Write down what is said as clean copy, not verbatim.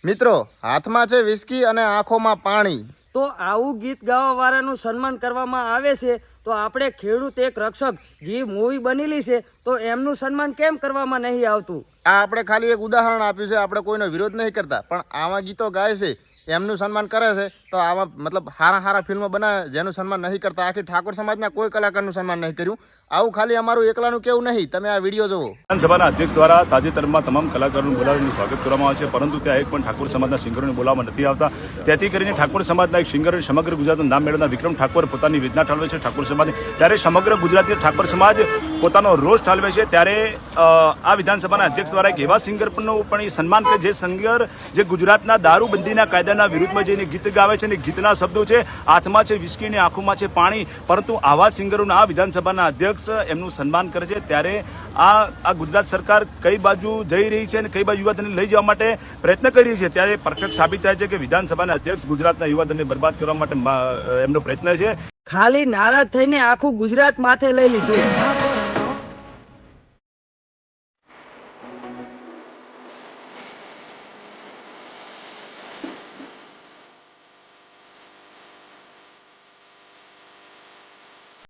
મિત્રો હાથમાં છે વિસ્કી અને આંખોમાં પાણી। તો આવું ગીત ગાવા વાળાનું સન્માન કરવામાં આવે છે તો આપણે ખેડૂત એક રક્ષક જે મૂવી બનેલી છે તો એમનું સન્માન કેમ કરવામાં નહીં આવતું? આ આપણે ખાલી એક ઉદાહરણ આપ્યું છે, આપણે કોઈનો વિરોધ નહીં કરતા, પણ આવા ગીતો ગાય છે એમનું સન્માન કરે છે તો આવા મતલબ હારા ફિલ્મો બનાવે જેનું સન્માન નહીં કરતા। આખી ઠાકોર સમાજના કોઈ કલાકારનું સન્માન નહીં કર્યું। આવું ખાલી અમારું એકલાનું કેવું નહીં, તમે આ વિડીયો જુઓ। વિધાનસભાના અધ્યક્ષ દ્વારા તાજેતરમાં તમામ કલાકારોનું બોલાવીને સ્વાગત કરવામાં આવે છે, પરંતુ ત્યાં એક પણ ઠાકોર સમાજના સિંગરોને બોલાવવામાં નથી આવતા। તેથી કરીને ઠાકોર સમાજના એક સિંગર સમગ્ર ગુજરાતનું નામ મેળવનાર વિક્રમ ઠાકોર પોતાની વેદના ઠાલવે છે ઠાકોર સમાજની। ત્યારે સમગ્ર ગુજરાતી ઠાકોર સમાજ પોતાનો રોષ ઠાલવે છે। ત્યારે આ વિધાનસભાના અધ્યક્ષ દ્વારા એક એવા સિંગરનું પણ સન્માન કરે જે સિંગર જે ગુજરાતના દારૂબંધીના કાયદાના વિરુદ્ધમાં જઈને ગીત ગાવે છે અને ગીતના શબ્દો છે હાથમાં છે વિસ્કી ને આંખોમાં છે પાણી, પરંતુ આવા સિંગરોના આ વિધાનસભાના અધ્યક્ષ એમનું સન્માન કરે છે। ત્યારે આ ગુજરાત સરકાર કઈ બાજુ જઈ રહી છે અને કઈ બાજુ યુવાધનને લઈ જવા માટે પ્રયત્ન કરી રહી છે, ત્યારે પરફેક્ટ સાબિત થાય છે કે વિધાનસભાના અધ્યક્ષ ગુજરાતના યુવાધનને બરબાદ કરવા માટે એમનો પ્રયત્ન છે। ખાલી નારાજ થઈને આખું ગુજરાત માથે લઈ લીધું।